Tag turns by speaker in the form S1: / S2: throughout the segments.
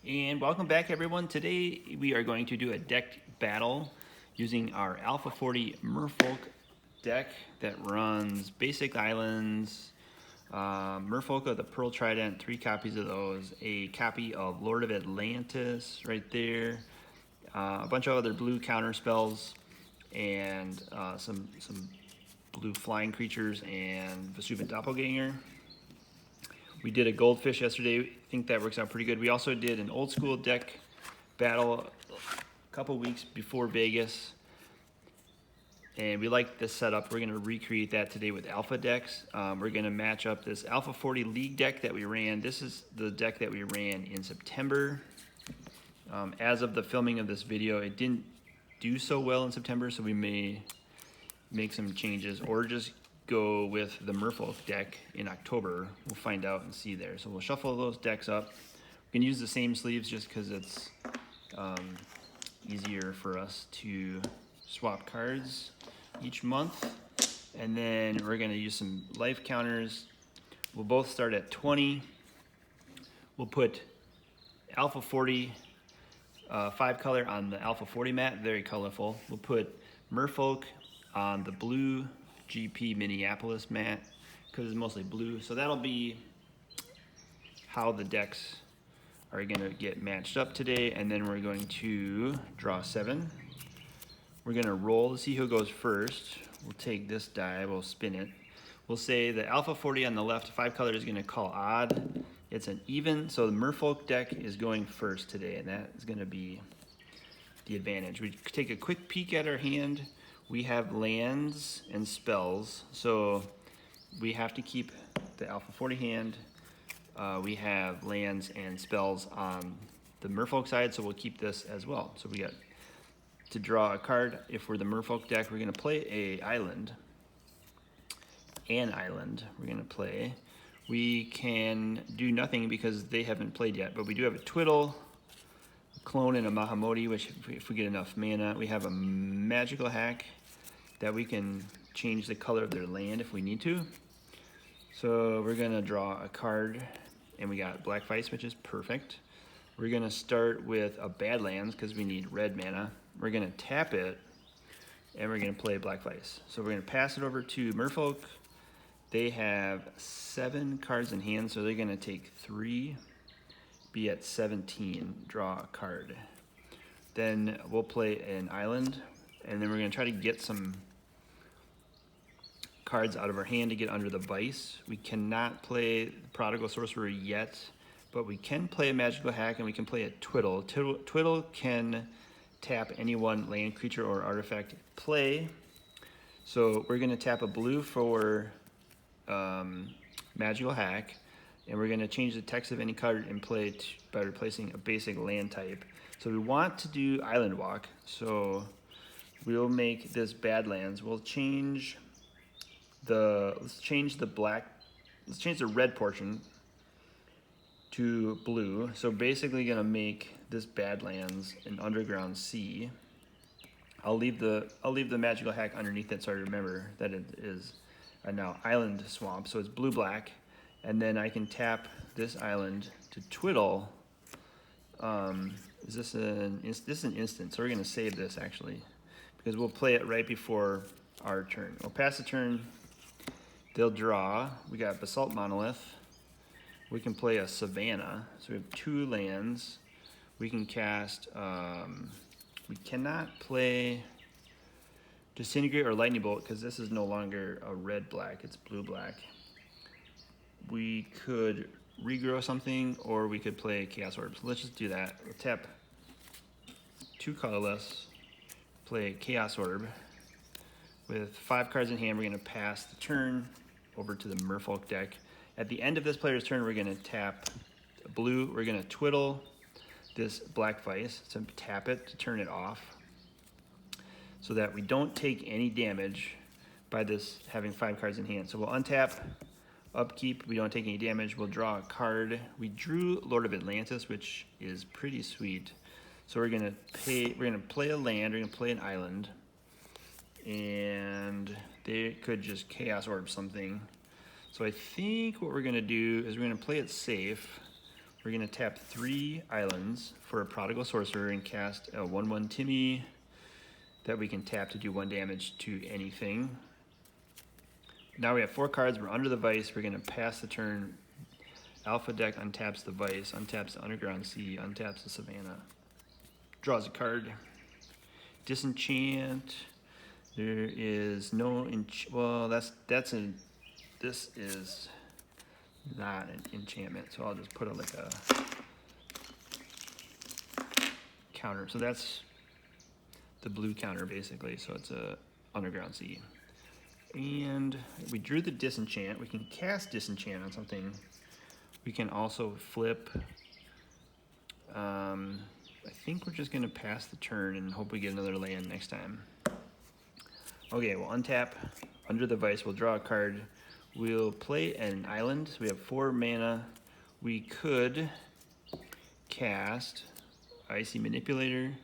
S1: And welcome back, everyone. Today we are going to do a deck battle using our Alpha 40 Merfolk deck that runs basic islands, Merfolk of the Pearl Trident, 3 copies of those, a copy of Lord of Atlantis right there, a bunch of other blue counter spells, and some blue flying creatures and Vesuvian Doppelganger. We did a goldfish yesterday. I think that works out pretty good. We also did an old school deck battle a couple weeks before Vegas. And we like this setup. We're going to recreate that today with Alpha decks. We're going to match up this Alpha 40 League deck that we ran. This is the deck that we ran in September. As of the filming of this video, it didn't do so well in September, so we may make some changes or just go with the Merfolk deck in October. We'll find out and see there. So we'll shuffle those decks up. We can use the same sleeves just because it's easier for us to swap cards each month. And then we're going to use some life counters. We'll both start at 20. We'll put Alpha 40 5 color on the Alpha 40 mat, very colorful. We'll put Merfolk on the blue GP Minneapolis mat because it's mostly blue. So that'll be how the decks are going to get matched up today. And then we're going to draw 7. We're going to roll to see who goes first. We'll take this die, we'll spin it. We'll say the Alpha 40 on the left, 5 color, is going to call odd. It's an even, so the Merfolk deck is going first today, and that is going to be the advantage. We take a quick peek at our hand. We have lands and spells, so we have to keep the Alpha 40 hand. We have lands and spells on the Merfolk side, so we'll keep this as well. So we got to draw a card. If we're the Merfolk deck, we're going to play an island. We're going to play. We can do nothing because they haven't played yet, but we do have a Twiddle, a Clone, and a Mahamoti, which if we get enough mana, we have a magical hack that we can change the color of their land if we need to. So we're gonna draw a card, and we got Black Vise, which is perfect. We're gonna start with a Badlands because we need red mana. We're gonna tap it, and we're gonna play Black Vise. So we're gonna pass it over to Merfolk. They have 7 cards in hand, so they're gonna take 3, be at 17, draw a card. Then we'll play an island, and then we're gonna try to get some cards out of our hand to get under the Vise. We cannot play Prodigal Sorcerer yet, but we can play a Magical Hack, and we can play a Twiddle. Twiddle can tap any one land, creature, or artifact play. So we're gonna tap a blue for Magical Hack, and we're going to change the text of any card in play by replacing a basic land type. So we want to do Island Walk, so we'll make this Badlands. We'll change the let's change the red portion to blue. So basically going to make this Badlands an Underground Sea. I'll leave the Magical Hack underneath it so I remember that it is now Island Swamp, so it's blue-black, and then I can tap this island to Twiddle. This is an instant, so we're going to save this actually, because we'll play it right before our turn. We'll pass the turn, they'll draw. We got Basalt Monolith. We can play a Savannah, so we have 2 lands. We can cast, we cannot play Disintegrate or Lightning Bolt because this is no longer a red-black, it's blue-black. We could regrow something, or we could play Chaos Orb. So let's just do that. We'll tap 2 colorless, play Chaos Orb. With 5 cards in hand, we're going to pass the turn over to the Merfolk deck. At the end of this player's turn, we're going to tap blue. We're going to Twiddle this Black Vise, so tap it to turn it off, so that we don't take any damage by this having 5 cards in hand. So we'll untap, upkeep, we don't take any damage, we'll draw a card. We drew Lord of Atlantis, which is pretty sweet. So we're gonna play a land, we're gonna play an island, and they could just Chaos Orb something. So I think what we're gonna do is we're gonna play it safe. we're gonna tap 3 islands for a Prodigal Sorcerer and cast a 1/1 Timmy that we can tap to do 1 damage to anything. Now we have 4 cards, we're under the Vise, we're gonna pass the turn. Alpha deck untaps the Vise, untaps the Underground Sea, untaps the Savannah. Draws a card. Disenchant. There is no well, this is not an enchantment, so I'll just put it like a counter. So that's the blue counter basically, so it's a Underground Sea. And we drew the disenchant. We can cast disenchant on something. We can also flip. I think we're just gonna pass the turn and hope we get another land next time. Okay, we'll untap under the Vise, we'll draw a card. We'll play an island, so we have 4 mana. We could cast Icy Manipulator,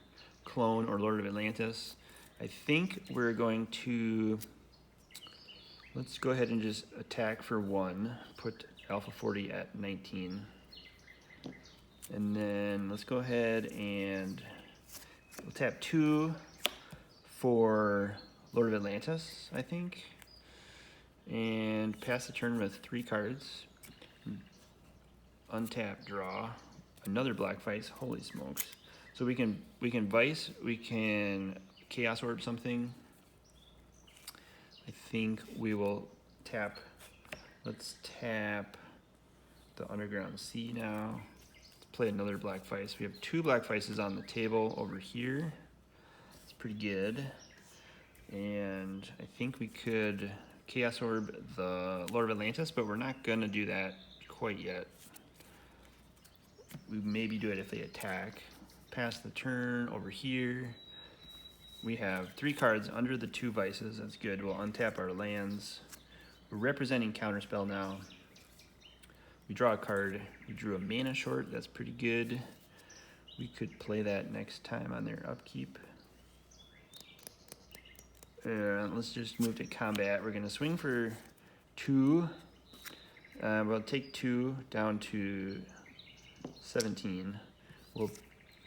S1: Clone, or Lord of Atlantis. I think we're going to, let's go ahead and just attack for 1, put Alpha 40 at 19. And then let's go ahead and we'll tap 2 for Lord of Atlantis, I think. And pass the turn with 3 cards. Untap, draw. Another black Vise, holy smokes. So we can Vise, we can Chaos Orb something. I think we will tap, let's tap the Underground Sea now. Play another black Vise. We have 2 black Vises on the table over here. It's pretty good. And I think we could Chaos Orb the Lord of Atlantis, but we're not gonna do that quite yet. We maybe do it if they attack. Pass the turn over here. We have 3 cards under the 2 Vises. That's good. We'll untap our lands. We're representing Counterspell now. We draw a card. We drew a mana short. That's pretty good. We could play that next time on their upkeep. Let's just move to combat. We're gonna swing for 2. We'll take 2 down to 17. We'll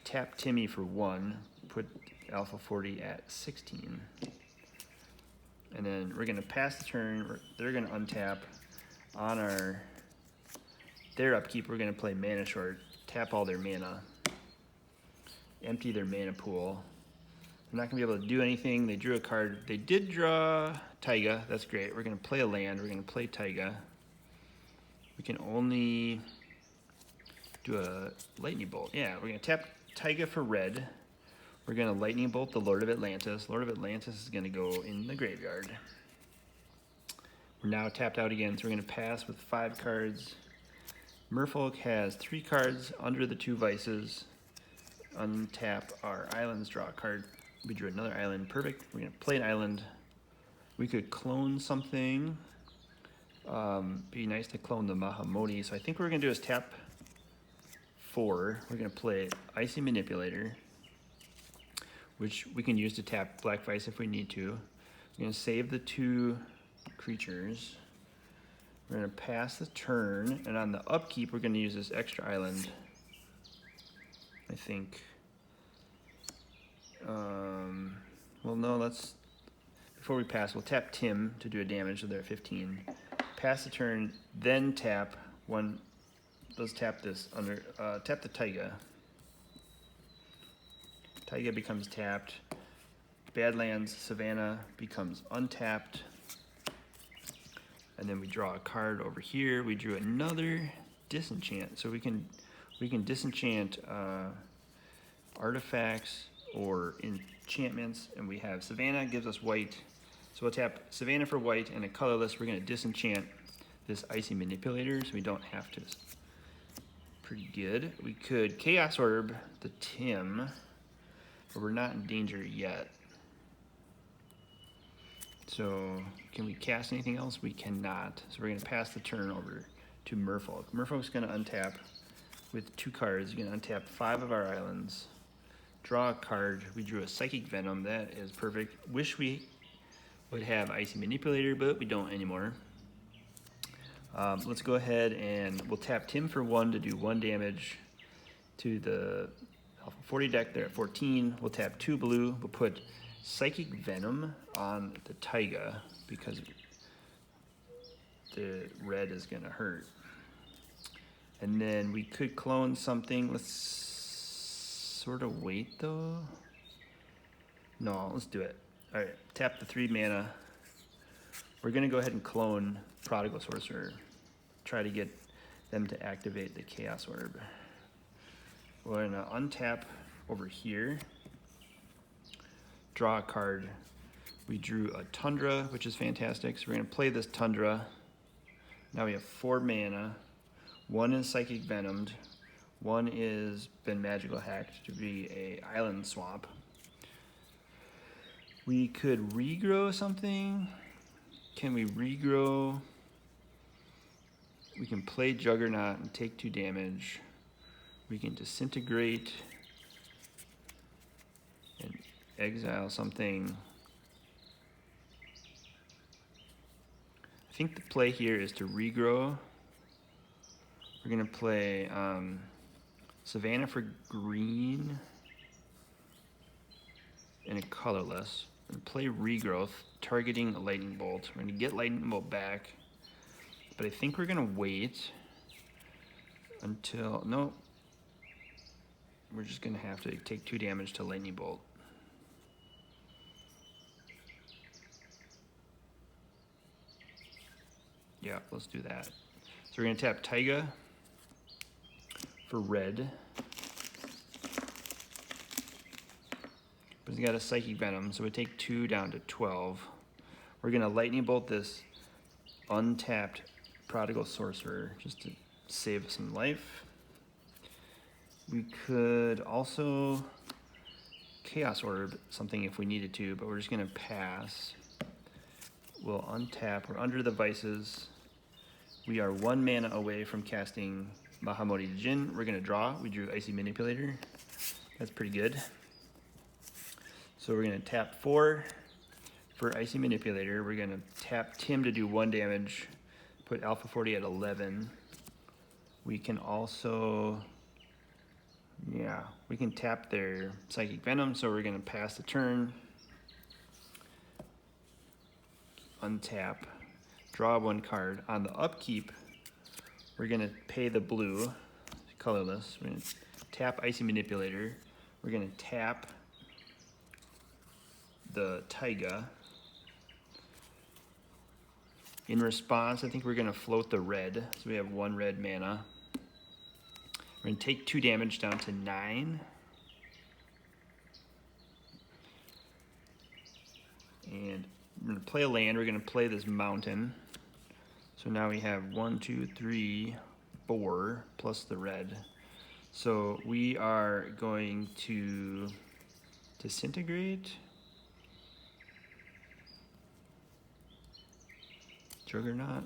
S1: tap Timmy for 1. Put Alpha 40 at 16. And then we're gonna pass the turn. They're gonna untap on their upkeep. We're gonna play mana short, tap all their mana, empty their mana pool. They're not gonna be able to do anything. They drew a card. They did draw Taiga. That's great. We're gonna play a land. We're gonna play Taiga. We can only do a lightning bolt. Yeah, we're gonna tap Taiga for red. We're gonna lightning bolt the Lord of Atlantis. Lord of Atlantis is gonna go in the graveyard. We're now tapped out again, so we're gonna pass with 5 cards. Merfolk has 3 cards under the 2 Vises. Untap our islands, draw a card. We drew another island, perfect. We're gonna play an island. We could clone something. Be nice to clone the Mahamoni. So I think what we're gonna do is tap 4. We're gonna play Icy Manipulator, which we can use to tap Black Vise if we need to. We're gonna save the 2 creatures. We're gonna pass the turn, and on the upkeep, we're gonna use this extra island, I think. Well, no, before we pass, we'll tap Tim to do a damage, so they're at 15. Pass the turn, then tap 1, let's tap this tap the Taiga. Taiga becomes tapped. Badlands Savannah becomes untapped. And then we draw a card over here. We drew another disenchant. So we can disenchant artifacts or enchantments, and we have Savannah gives us white. So we'll tap Savannah for white and a colorless. We're gonna disenchant this Icy Manipulator so we don't have to. Pretty good. We could Chaos Orb the Tim, but we're not in danger yet. So can we cast anything else? We cannot. So we're gonna pass the turn over to Merfolk. Merfolk's gonna untap with 2 cards. You're gonna untap 5 of our islands. Draw a card. We drew a Psychic Venom. That is perfect. Wish we would have Icy Manipulator, but we don't anymore. Let's go ahead and we'll tap Tim for 1 to do 1 damage to the Alpha 40 deck there at 14. We'll tap 2 blue. We'll put Psychic Venom on the Taiga because the red is going to hurt. And then we could clone something. Let's sort of wait though. No, let's do it. All right, tap the 3 mana. We're going to go ahead and clone Prodigal Sorcerer. Try to get them to activate the Chaos Orb. We're going to untap over here. Draw a card. We drew a Tundra, which is fantastic. So we're going to play this Tundra. Now we have 4 mana. 1 is Psychic Venomed. 1 is been Magical Hacked to be a island swamp. We could regrow something. Can we regrow? We can play Juggernaut and take 2 damage. We can disintegrate and exile something. I think the play here is to regrow. We're gonna play Savannah for green and a colorless. And play regrowth, targeting a lightning bolt. We're gonna get lightning bolt back, but I think we're gonna wait until, no, we're just gonna have to take 2 damage to lightning bolt. Yeah, let's do that. So we're gonna tap Taiga for red. But he's got a Psychic Venom, so we take 2 down to 12. We're gonna lightning bolt this untapped Prodigal Sorcerer just to save some life. We could also Chaos Orb something if we needed to, but we're just gonna pass. We'll untap, we're under the Vises. We are 1 mana away from casting Mahamoti Jin. We're gonna draw, we drew Icy Manipulator. That's pretty good. So we're gonna tap 4 for Icy Manipulator. We're gonna tap Tim to do 1 damage, put Alpha 40 at 11. We can also, yeah, we can tap their Psychic Venom, so we're gonna pass the turn. Untap, draw 1 card. On the upkeep, we're gonna pay the blue, colorless. We're gonna tap Icy Manipulator. We're gonna tap the Taiga. In response, I think we're gonna float the red, so we have 1 red mana. We're gonna take 2 damage down to 9. And we're gonna play a land, we're gonna play this mountain. So now we have 1, 2, 3, 4, plus the red. So we are going to disintegrate. Juggernaut.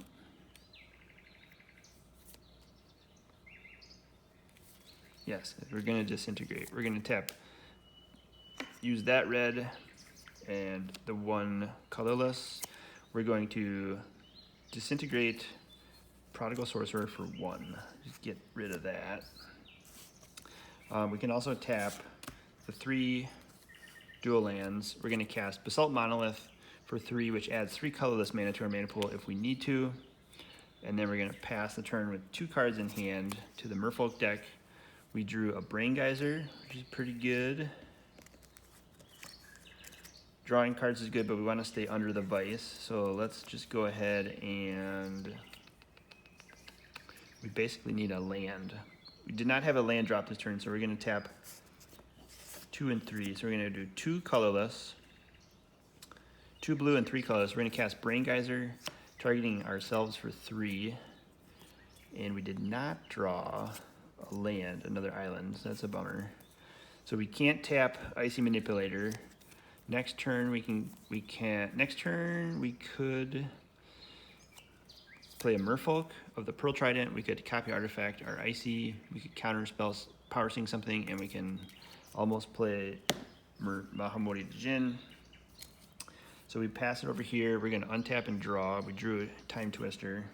S1: Yes, we're gonna disintegrate. We're gonna tap, use that red and the 1 colorless. We're going to disintegrate Prodigal Sorcerer for 1. Just get rid of that. We can also tap the 3 dual lands. We're gonna cast Basalt Monolith for 3, which adds 3 colorless mana to our mana pool if we need to. And then we're gonna pass the turn with 2 cards in hand to the Merfolk deck. We drew a Brain Geyser, which is pretty good. Drawing cards is good, but we want to stay under the Vise. So let's just go ahead and we basically need a land. We did not have a land drop this turn, so we're going to tap 2 and 3. So we're going to do 2 colorless, 2 blue and 3 colorless. We're going to cast Brain Geyser, targeting ourselves for 3. And we did not draw a land, another island. So that's a bummer. So we can't tap Icy Manipulator. Next turn we could play a Merfolk of the Pearl Trident. We could copy Artifact our Icy. We could counter spells, Power Sing something, and we can almost play Mahamoti Jin. So we pass it over here. We're gonna untap and draw. We drew a Time Twister.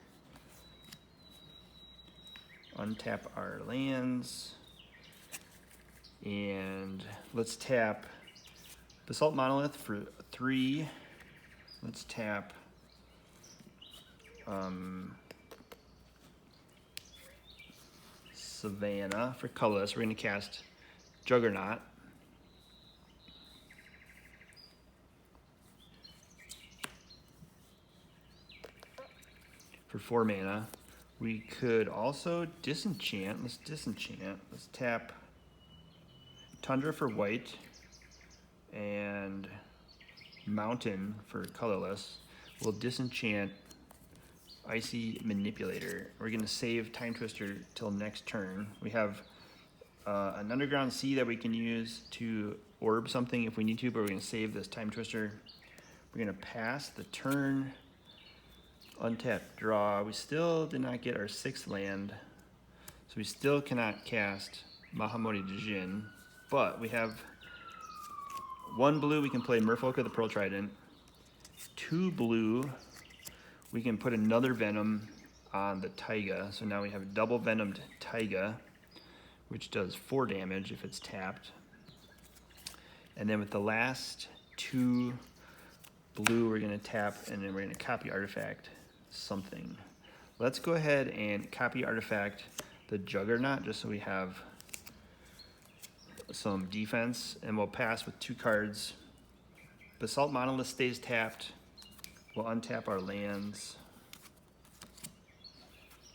S1: untap our lands, and let's tap Basalt Monolith for 3. Let's tap Savannah for colorless. We're going to cast Juggernaut. For 4 mana. We could also disenchant. Let's disenchant. Let's tap Tundra for white and Mountain for colorless. We'll disenchant Icy Manipulator. We're going to save Time Twister till next turn. We have an Underground Sea that we can use to orb something if we need to, but we're going to save this Time Twister. We're going to pass the turn. Untap, draw. We still did not get our 6th land, so we still cannot cast Mahamoti Djinn, but we have 1 blue, we can play Merfolk of the Pearl Trident. 2 blue, we can put another Venom on the Taiga, so now we have a double Venomed Taiga, which does 4 damage if it's tapped. And then with the last 2 blue, we're going to tap, and then we're going to copy artifact something. Let's go ahead and copy artifact the Juggernaut just so we have some defense, and we'll pass with 2 cards. Basalt Monolith stays tapped. We'll untap our lands.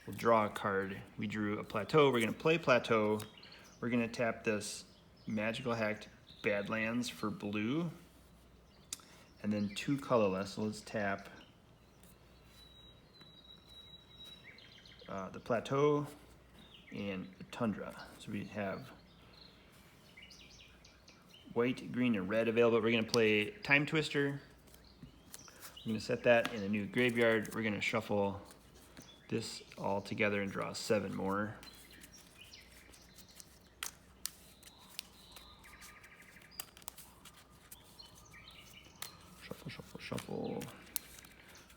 S1: We'll draw a card. We drew a Plateau. We're going to play Plateau. We're going to tap this Magical Hacked Badlands for blue, and then 2 colorless. So let's tap the Plateau and the Tundra. So we have white, green, and red available. We're going to play Time Twister. We're going to set that in a new graveyard. We're going to shuffle this all together and draw 7 more. Shuffle, shuffle, shuffle.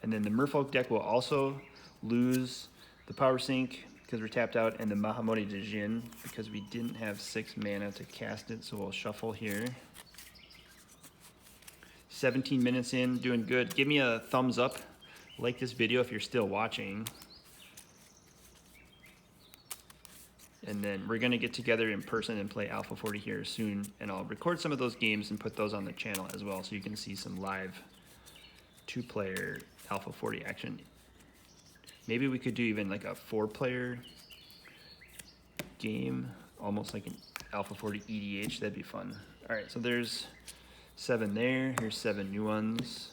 S1: And then the Merfolk deck will also lose the Power Sink because we're tapped out, and the Mahamoti Djinn because we didn't have 6 mana to cast it, so we'll shuffle here. 17 minutes in, doing good. Give me a thumbs up, like this video if you're still watching. And then we're gonna get together in person and play Alpha 40 here soon, and I'll record some of those games and put those on the channel as well so you can see some live 2-player Alpha 40 action. Maybe we could do even like a 4-player game, almost like an Alpha 40 EDH. That'd be fun. All right, so there's 7 there. Here's 7 new ones.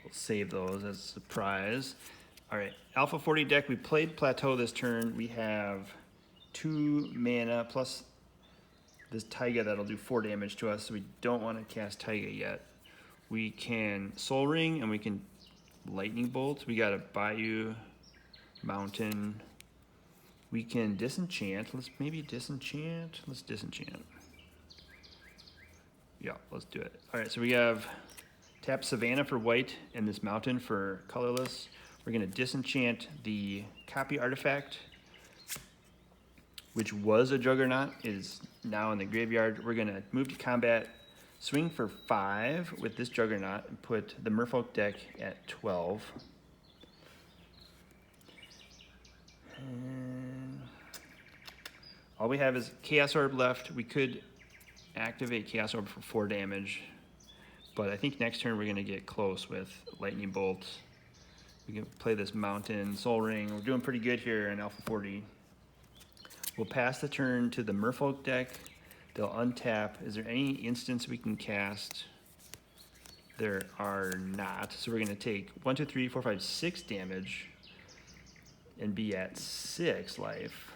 S1: We'll save those as a surprise. All right, Alpha 40 deck. We played Plateau this turn. We have 2 mana plus this Taiga that'll do 4 damage to us, so we don't want to cast Taiga yet. We can Soul Ring and we can Lightning Bolt. We got a Bayou, Mountain. We can disenchant. Let's maybe disenchant. Let's disenchant. Yeah, let's do it. All right, so we have tap Savannah for white and this Mountain for colorless. We're gonna disenchant the copy artifact, which was a Juggernaut, is now in the graveyard. We're gonna move to combat, swing for 5 with this Juggernaut, and put the Merfolk deck at 12. And all we have is Chaos Orb left. We could activate Chaos Orb for 4 damage, but I think next turn we're gonna get close with Lightning Bolt. We can play this Mountain, Soul Ring. We're doing pretty good here in Alpha 40. We'll pass the turn to the Merfolk deck. They'll untap. Is there any instance we can cast? There are not. So we're gonna take 1, 2, 3, 4, 5, 6 damage and be at 6 life.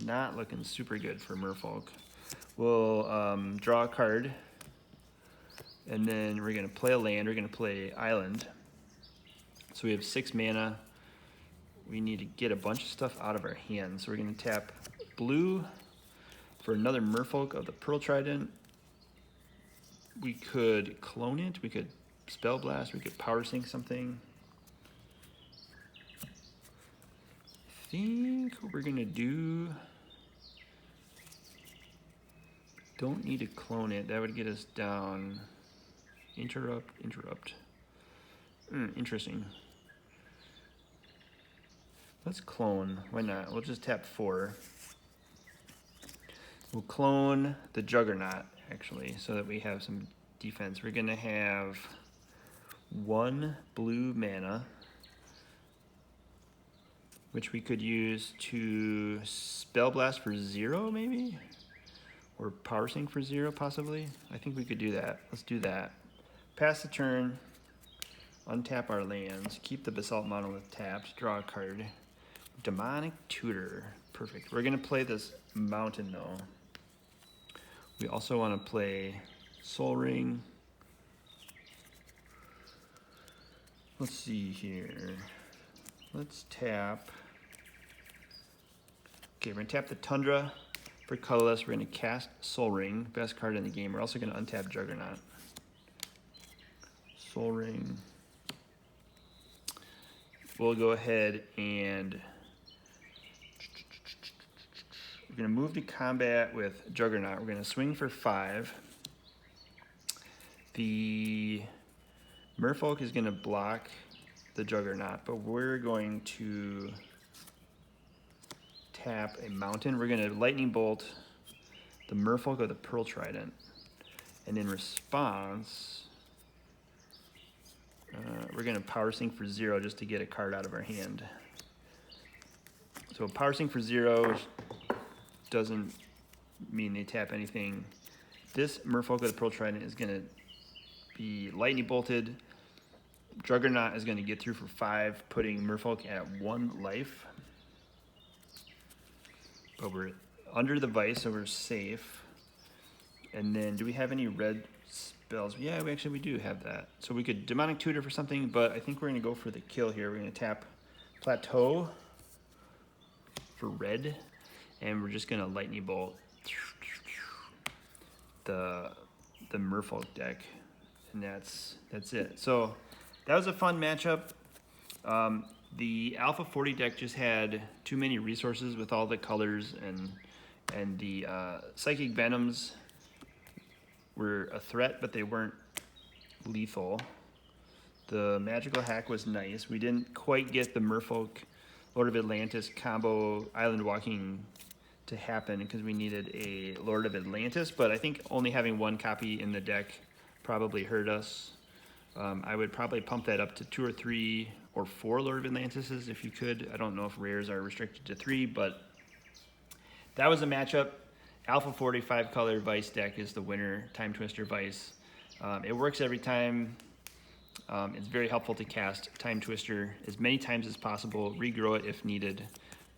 S1: Not looking super good for Merfolk. We'll draw a card, and then we're gonna play a land. We're gonna play Island. So we have 6 mana. We need to get a bunch of stuff out of our hands. So we're gonna tap blue for another Merfolk of the Pearl Trident. We could clone it, we could Spell Blast, we could Power Sink something. think what we're gonna do, don't need to clone it. That would get us down. Interrupt. Interesting. Let's clone. Why not? We'll just tap 4. We'll clone the Juggernaut, actually, so that we have some defense. We're going to have 1 blue mana, which we could use to Spell Blast for 0, maybe? Or Power Sink for 0, possibly? I think we could do that. Let's do that. Pass the turn. Untap our lands. Keep the Basalt Monolith tapped. Draw a card. Demonic Tutor. Perfect. We're going to play this Mountain, though. We also want to play Sol Ring. Let's see here. Let's tap. Okay, we're going to tap the Tundra for colorless. We're going to cast Sol Ring, best card in the game. We're also going to untap Juggernaut. Sol Ring. We'll go ahead and we're going to move to combat with Juggernaut. We're going to swing for 5. The Merfolk is going to block the Juggernaut, but we're going to tap a mountain. We're going to Lightning Bolt the Merfolk of the Pearl Trident. And in response, we're going to Power Sink for 0 just to get a card out of our hand. So Power Sink for 0 doesn't mean they tap anything. This Merfolk of the Pearl Trident is going to be Lightning Bolted. Juggernaut is going to get through for 5, putting Merfolk at 1 life. But we're under the Vise, so we're safe. And then, do we have any red spells? Yeah, we do have that. So we could Demonic Tutor for something, but I think we're going to go for the kill here. We're going to tap Plateau for red, and we're just going to Lightning Bolt the Merfolk deck, and that's it. So that was a fun matchup. The Alpha 40 deck just had too many resources with all the colors, and the Psychic Venoms were a threat, but they weren't lethal. The Magical Hack was nice. We didn't quite get the Merfolk Lord of Atlantis combo Island Walking to happen because we needed a Lord of Atlantis, but I think only having 1 copy in the deck probably hurt us. I would probably pump that up to 2 or 3 or 4 Lord of Atlantises if you could. I don't know if rares are restricted to 3, but that was a matchup. Alpha 45 color Vise deck is the winner, Time Twister Vise. It works every time. It's very helpful to cast Time Twister as many times as possible, regrow it if needed,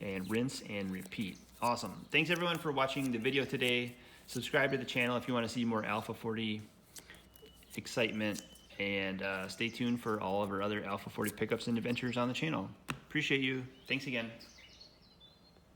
S1: and rinse and repeat. Awesome. Thanks everyone for watching the video today. Subscribe to the channel if you want to see more Alpha 40 excitement, and stay tuned for all of our other Alpha 40 pickups and adventures on the channel. Appreciate you. Thanks again.